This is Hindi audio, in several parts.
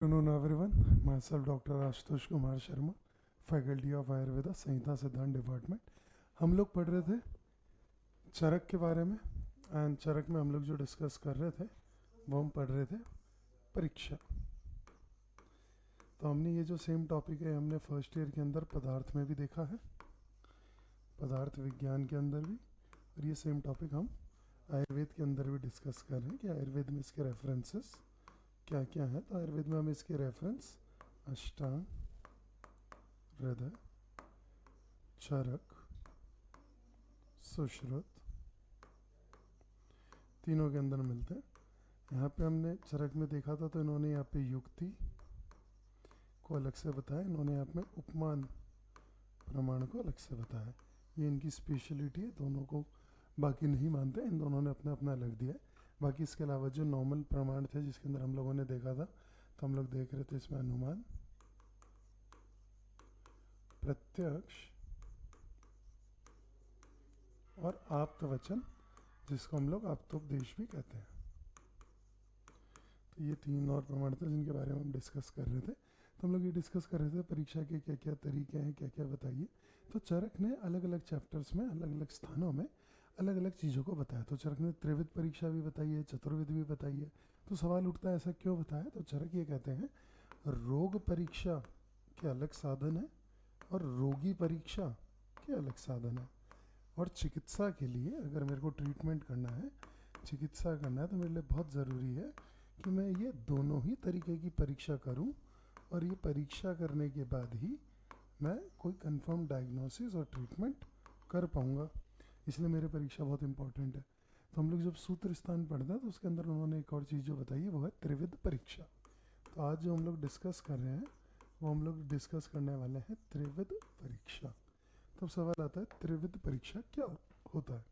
Good afternoon everyone. Myself Dr. Ashutosh Kumar Sharma, faculty of Ayurveda, Samhita Siddhanta department. हम लोग पढ़ रहे थे चरक के बारे में एंड चरक में हम लोग जो डिस्कस कर रहे थे वो हम पढ़ रहे थे परीक्षा. तो हमने ये जो सेम टॉपिक है हमने फर्स्ट ईयर के अंदर पदार्थ में भी देखा है, पदार्थ विज्ञान के अंदर भी, और ये सेम टॉपिक हम आयुर्वेद के अंदर भी डिस्कस कर रहे हैं कि आयुर्वेद में इसके रेफरेंसेस क्या क्या है. तो आयुर्वेद में हम इसके रेफरेंस अष्टांग, हृदय, चरक, सुश्रुत तीनों के अंदर मिलते हैं. यहाँ पे हमने चरक में देखा था तो इन्होंने यहाँ पे युक्ति को अलग से बताया, इन्होंने यहाँ पे उपमान प्रमाण को अलग से बताया. ये इनकी स्पेशलिटी है, दोनों को बाकी नहीं मानते, इन दोनों ने अपना अपना अलग दिया है. बाकी इसके अलावा जो नॉर्मल प्रमाण थे जिसके अंदर हम लोगों ने देखा था, तो हम लोग देख रहे थे इसमें अनुमान, प्रत्यक्ष और आप्तवचन, जिसको हम लोग आप्तोपदेश भी कहते हैं. तो ये तीन और प्रमाण थे जिनके बारे में हम डिस्कस कर रहे थे. तो हम लोग ये डिस्कस कर रहे थे परीक्षा के क्या क्या तरीके हैं, क्या क्या बताइए. तो चरक ने अलग अलग चैप्टर्स में अलग अलग स्थानों में अलग अलग चीज़ों को बताया. तो चरक ने त्रिविध परीक्षा भी बताई है, चतुर्विध भी बताई है. तो सवाल उठता है ऐसा क्यों बताया. तो चरक ये कहते हैं रोग परीक्षा के अलग साधन है और रोगी परीक्षा के अलग साधन है. और चिकित्सा के लिए अगर मेरे को ट्रीटमेंट करना है, चिकित्सा करना है, तो मेरे लिए बहुत ज़रूरी है कि मैं ये दोनों ही तरीके की परीक्षा करूं, और ये परीक्षा करने के बाद ही मैं कोई कंफर्म डायग्नोसिस और ट्रीटमेंट कर पाऊंगा. इसलिए मेरे परीक्षा बहुत इंपॉर्टेंट है. तो हम लोग जब सूत्र स्थान पढ़ते हैं तो उसके अंदर उन्होंने एक और चीज़ जो बताई है वो है त्रिविध परीक्षा. तो आज जो हम लोग डिस्कस कर रहे हैं वो हम लोग डिस्कस करने वाले हैं त्रिविध परीक्षा. तब सवाल आता है त्रिविध परीक्षा क्या होता है.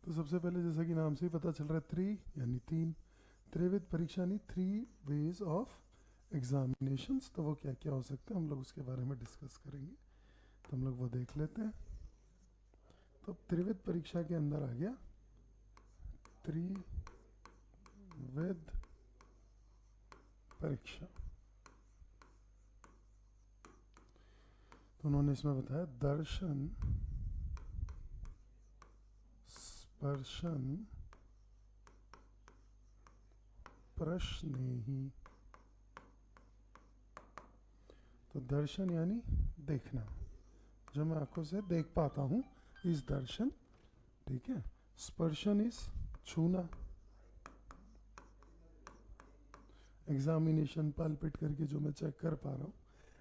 तो सबसे पहले जैसा कि नाम से ही पता चल रहा है, त्रि यानी तीन, त्रिविध परीक्षा यानी थ्री वेज ऑफ एग्जामिनेशंस. तो वो क्या क्या हो सकते हैं हम लोग उसके बारे में डिस्कस करेंगे. तो हम लोग वो देख लेते हैं. तो त्रिविध परीक्षा के अंदर आ गया त्रिविध परीक्षा. तो उन्होंने इसमें बताया दर्शन, स्पर्शन, प्रश्नेहि. तो दर्शन यानी देखना, जो मैं आंखों से देख पाता हूँ इस दर्शन, ठीक है. स्पर्शन इज छूना, एग्जामिनेशन पालपेट करके जो मैं चेक कर पा रहा हूँ.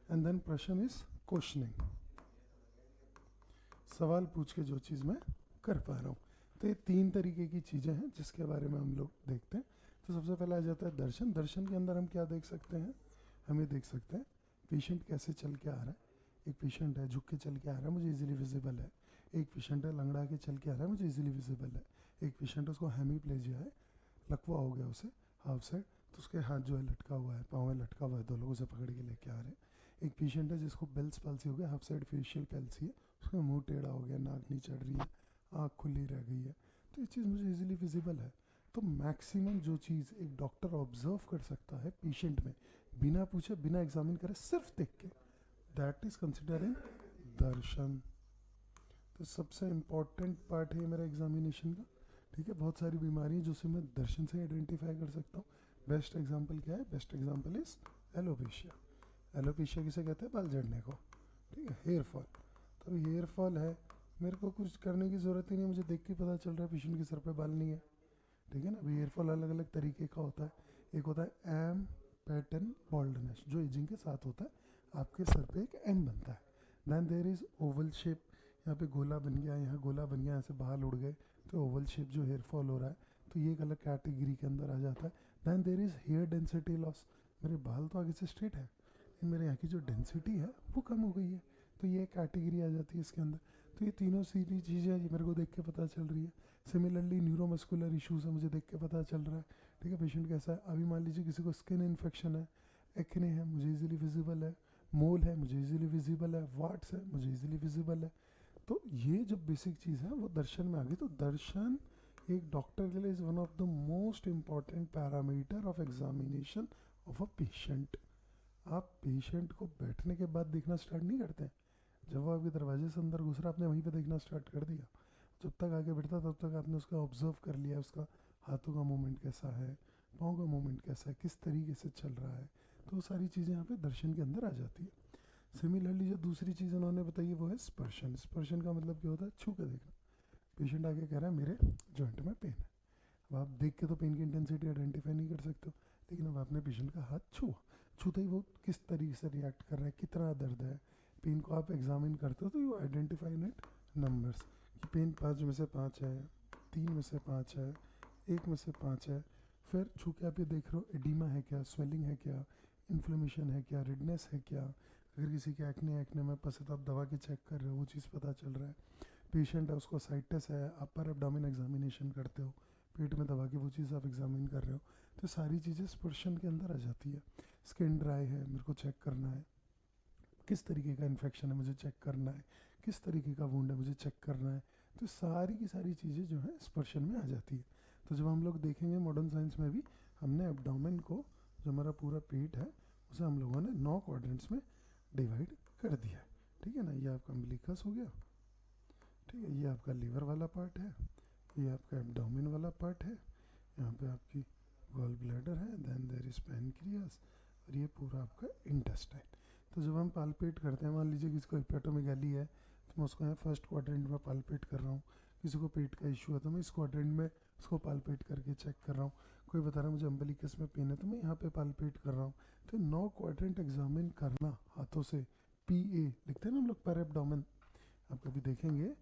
एंड देन प्रश्न इज क्वेश्चनिंग, सवाल पूछ के जो चीज़ मैं कर पा रहा हूँ. तो ये तीन तरीके की चीज़ें हैं जिसके बारे में हम लोग देखते हैं. तो सबसे पहले आ जाता है दर्शन. दर्शन के अंदर हम क्या देख सकते हैं, हम ये देख सकते हैं पेशेंट कैसे चल के आ रहा है. एक पेशेंट है झुक के चल के आ रहा है, मुझे इजीली विजिबल है. एक पेशेंट है लंगड़ा के चल के आ रहा है, मुझे इजीली विजिबल है. एक पेशेंट है उसको हेमीप्लेजिया है, लकवा हो गया उसे हाफ साइड, तो उसके हाथ जो है लटका हुआ है, पाँव में लटका हुआ है, दो लोग उसे पकड़ के लेके आ रहे हैं. एक पेशेंट है जिसको बेल्स पाल्सी हो गया, हाफ साइड फेशियल पैल्सी है, उसका मुंह टेढ़ा हो गया, नाक नहीं चढ़ रही है, आँख खुली रह गई है. तो ये चीज़ मुझे इजीली विजिबल है. तो मैक्सिमम जो चीज़ एक डॉक्टर ऑब्जर्व कर सकता है पेशेंट में, बिना पूछे बिना एग्जामिन करे सिर्फ देख के, दैट इज कंसिडरिंग दर्शन. तो सबसे इम्पॉर्टेंट पार्ट है मेरा एग्जामिनेशन का, ठीक है. बहुत सारी बीमारी है जिसे मैं दर्शन से आइडेंटिफाई कर सकता हूँ. बेस्ट एग्जाम्पल क्या है, best example is alopecia. Alopecia किसे कहते हैं, बाल झड़ने को, ठीक है. हेयर फॉल, तो अभी हेयर फॉल है, मेरे को कुछ करने की ज़रूरत ही नहीं, मुझे देख के पता चल रहा है पेशेंट के सर पे बाल नहीं है, ठीक है ना. अभी हेयर फॉल अलग अलग तरीके का होता है. एक होता है एम पैटर्न बॉल्डनेस, जो एजिंग के साथ होता है, आपके सर पे एक एम बनता है. Then there is oval shape, यहाँ पे गोला बन गया, यहाँ गोला बन गया, यहाँ से बाल उड़ गए, तो ओवल शेप जो हेयर फॉल हो रहा है, तो ये एक अलग कैटेगरी के अंदर आ जाता है. Then there is hair density loss, मेरे बाल तो आगे से स्ट्रेट है लेकिन मेरे यहाँ की जो डेंसिटी है वो कम हो गई है, तो ये कैटेगरी आ जाती है इसके अंदर. तो ये तीनों सीधी चीज़ें ये मेरे को देख के पता चल रही है. सिमिलरली न्यूरोमस्कुलर इश्यूज़ है, मुझे देख के पता चल रहा है, ठीक है. पेशेंट कैसा है, अभी मान लीजिए किसी को स्किन इन्फेक्शन है, एक्ने है, मुझे इजीली विजिबल है, मोल है, मुझे इजीली विजिबल है, वाट्स है, मुझे इजीली विजिबल है. तो ये जो बेसिक चीज़ है वो दर्शन में आ गई. तो दर्शन एक डॉक्टर के लिए is one of the most important parameter of examination of a patient. आप पेशेंट को बैठने के बाद देखना स्टार्ट नहीं करते हैं, जब वो आपके दरवाजे से अंदर घुस रहा आपने वहीं पे देखना स्टार्ट कर दिया। जब तक आके बैठता तब तक आपने उसका ऑब्जर्व कर लिया, उसका हाथों का मूवमेंट कैसा है, पाँव का मूवमेंट कैसा है, किस तरीके से चल रहा है, तो वो सारी चीज़ें यहाँ पे दर्शन के अंदर आ जाती है। सिमिलरली जो दूसरी चीज़ उन्होंने बताई है वो है स्पर्शन। स्पर्शन का मतलब क्या होता है? छू के देखना। पेशेंट आके कह रहा है मेरे जॉइंट में पेन है, अब आप देख के तो पेन की इंटेंसिटी आइडेंटिफाई नहीं कर सकते हो, लेकिन अब आपने पेशेंट का हाथ छुआ, छूते ही वो किस तरीके से रिएक्ट कर रहा है, कितना दर्द है, पेन को आप एग्जामिन करते हो तो यू आइडेंटिफाई इट नंबर्स कि पेन 5 में से 5 है, 3 में से 5 है, 1 में से 5 है। फिर छू के आप ये देख रहे हो एडिमा है क्या, स्वेलिंग है क्या, इन्फ्लेमेशन है क्या, रेडनेस है क्या, अगर किसी के एक्ने में पसे तो आप दबा के चेक कर रहे हो, वो चीज़ पता चल रहा है। पेशेंट है उसको साइटिस है, अपर एब्डोमेन एग्जामिनेशन करते हो, पेट में दबा के वो चीज़ आप एग्जामिन कर रहे हो, तो सारी चीज़ें स्पर्शन के अंदर आ जाती है। स्किन ड्राई है, मेरे को चेक करना है, किस तरीके का इन्फेक्शन है मुझे चेक करना है, किस तरीके का वुंड है मुझे चेक करना है, तो सारी की सारी चीज़ें जो है स्पर्शन में आ जाती है। तो जब हम लोग देखेंगे मॉडर्न साइंस में भी हमने एब्डोमेन को, जो हमारा पूरा पेट है, उसे हम लोगों ने 9 क्वाड्रेंट्स में डिवाइड कर दिया है। ठीक है ना, ये आपका अम्बिलिकस हो गया, ठीक है, ये आपका लीवर वाला पार्ट है, ये आपका एब्डोमेन वाला पार्ट है, यहाँ पे आपकी गॉल ब्लैडर है, देन देयर इज पैनक्रियास, और ये पूरा आपका इंटेस्टाइन। तो जब हम पालपेट करते हैं, मान लीजिए किसी को हेपेटोमेगाली है तो मैं उसको यहाँ फर्स्ट क्वाड्रेंट में पालपेट कर रहा हूँ, किसी को पेट का इशू है तो मैं इस क्वाड्रेंट में उसको पालपेट करके चेक कर रहा हूँ, कोई बता रहा है मुझे अम्बिलिकस में पेन है तो मैं यहाँ पे पालपेट कर रहा हूँ। तो 9 क्वाड्रेंट एग्जामिन करना हाथों से, PA लिखते हैं ना हम लोग, पर एब्डोमेन, आप कभी देखेंगे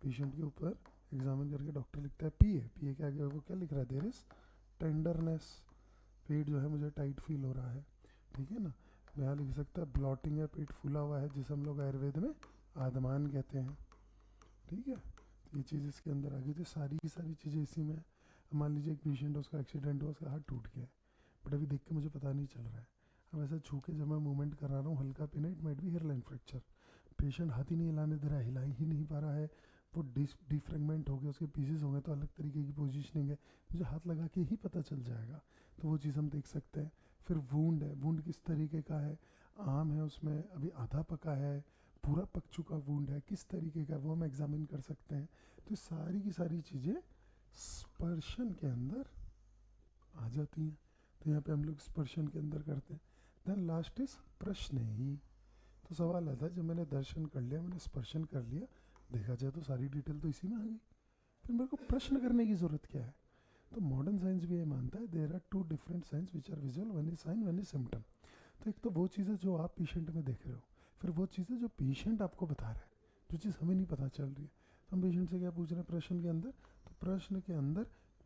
पेशेंट के ऊपर एग्जामिन करके डॉक्टर लिखता है PA के आगे वो क्या लिख रहा है? देयर इज टेंडरनेस, पेट जो है मुझे टाइट फील हो रहा है, ठीक है ना। यहाँ लिख सकता है ब्लॉटिंग है, पेट फूला हुआ है, जिसे हम लोग आयुर्वेद में आदमान कहते हैं, ठीक है। ये चीज़ इसके अंदर आ गई, तो सारी की सारी चीज़ें इसी में है। मान लीजिए एक पेशेंट है, उसका एक्सीडेंट हुआ, उसका हाथ टूट गया है, बट अभी देख के मुझे पता नहीं चल रहा है, अब ऐसा छू के जब मैं मूवमेंट करा रहा हूँ, हल्का पेन है, it might be hairline fracture, patient हाथ ही नहीं हिलाने दे रहा है, हिला ही नहीं पा रहा है, वो डिफ्रेगमेंट हो गया, उसके पीसेस हो गए, तो अलग तरीके की पोजीशनिंग है, मुझे हाथ लगा के ही पता चल जाएगा, तो वो चीज़ हम देख सकते हैं। फिर वूंड है, वूंड किस तरीके का है, आम है उसमें अभी आधा पका है, पूरा पक चुका वूंड है, किस तरीके का, वो हम एग्जामिन कर सकते हैं। तो सारी की सारी चीज़ें स्पर्शन के अंदर आ जाती हैं, तो यहाँ पे हम लोग स्पर्शन के अंदर करते हैं। देन लास्ट इज प्रश्न ही। तो सवाल आता है, जब मैंने दर्शन कर लिया, मैंने स्पर्शन कर लिया, देखा जाए तो सारी डिटेल तो इसी में आ गई, फिर मेरे को प्रश्न करने की ज़रूरत क्या है? तो मॉडर्न साइंस भी ये मानता है there are 2 different signs which are visual, one is sign, one is symptom. तो एक तो वो चीज़ें जो आप पेशेंट में देख रहे हो, फिर वो चीज़ें जो पेशेंट आपको बता रहा है, जो चीज़ हमें नहीं पता चल रही है। तो हम पेशेंट से क्या पूछ रहे हैं प्रश्न के अंदर? तो प्रश्न के अंदर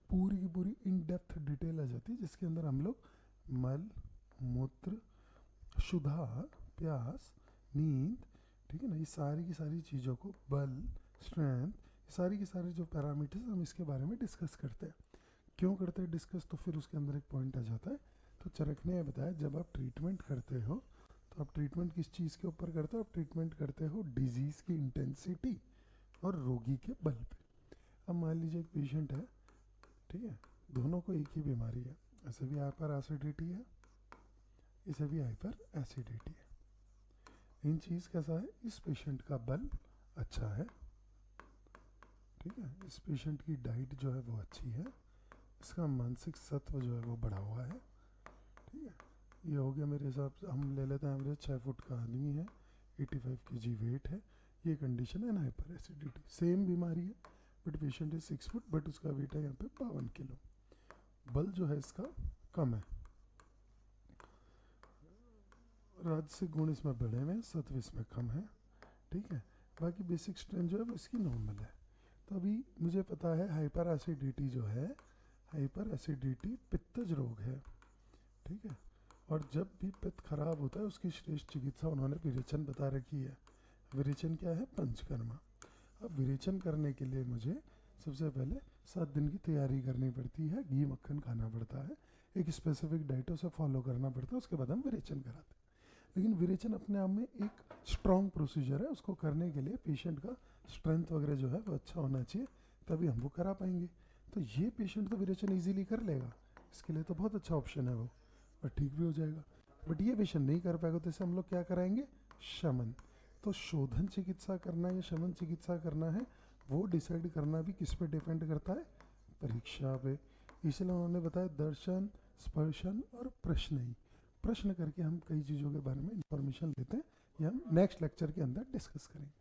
पूरी की पूरी इन डेप्थ डिटेल आ जाती है, जिसके अंदर हम लोग मल, मूत्र, क्षुधा, प्यास, नींद, ठीक है ना, ये सारी की सारी चीज़ों को, बल, स्ट्रेंथ, सारी की सारी जो पैरामीटर्स हम इसके बारे में डिस्कस करते हैं। क्यों करते हैं डिस्कस? तो फिर उसके अंदर एक पॉइंट आ जाता है। तो चरक ने बताया, जब आप ट्रीटमेंट करते हो तो आप ट्रीटमेंट किस चीज़ के ऊपर करते हो? आप ट्रीटमेंट करते हो डिजीज़ की इंटेंसिटी और रोगी के बल पे। अब मान लीजिए एक पेशेंट है, ठीक है, दोनों को एक ही बीमारी है, ऐसे भी हाइपर एसिडिटी है, इसे भी हाइपर एसिडिटी है। इन चीज़ कैसा है? इस पेशेंट का बल अच्छा है, ठीक है, इस पेशेंट की डाइट जो है वो अच्छी है, इसका मानसिक सत्व जो है वो बढ़ा हुआ है, ठीक है। ये हो गया मेरे हिसाब से, हम ले लेते हैं एवरेज 6 फुट का आदमी है, 85 kg वेट है, ये कंडीशन है ना हाइपर एसिडिटी, सेम बीमारी है, बट पेशेंट है 6 फुट, बट उसका वेट है यहाँ पे 52 किलो, बल जो है इसका कम है, राजसिक गुण इसमें बढ़े हुए हैं, सत्व इसमें कम है, ठीक है। बाकी बेसिक स्ट्रेंथ जो है वो इसकी नॉर्मल है। तो अभी मुझे पता है हाइपर एसिडिटी जो है, हाइपर एसिडिटी पित्तज रोग है, ठीक है, और जब भी पित्त खराब होता है उसकी श्रेष्ठ चिकित्सा उन्होंने विरेचन बता रखी है। विरेचन क्या है? पंचकर्मा। अब विरेचन करने के लिए मुझे सबसे पहले 7 दिन की तैयारी करनी पड़ती है, घी मक्खन खाना पड़ता है, एक स्पेसिफिक डाइट उसे फॉलो करना पड़ता है, उसके बाद हम विरेचन कराते हैं। लेकिन विरेचन अपने आप में एक स्ट्रॉन्ग प्रोसीजर है, उसको करने के लिए पेशेंट का स्ट्रेंथ वगैरह जो है वो अच्छा होना चाहिए, तभी हम वो करा पाएंगे। तो ये पेशेंट तो विरेचन ईजिली कर लेगा, इसके लिए तो बहुत अच्छा ऑप्शन है वो, और ठीक भी हो जाएगा। बट ये पेशेंट नहीं कर पाएगा तो इसे हम लोग क्या कराएंगे, शमन। तो शोधन चिकित्सा करना है या शमन चिकित्सा करना है, वो डिसाइड करना भी किस पे डिपेंड करता है, परीक्षा पे। इसलिए उन्होंने बताया दर्शन, स्पर्शन और प्रश्न ही। प्रश्न करके हम कई चीज़ों के बारे में इंफॉर्मेशन लेते हैं, ये हम नेक्स्ट लेक्चर के अंदर डिस्कस करेंगे।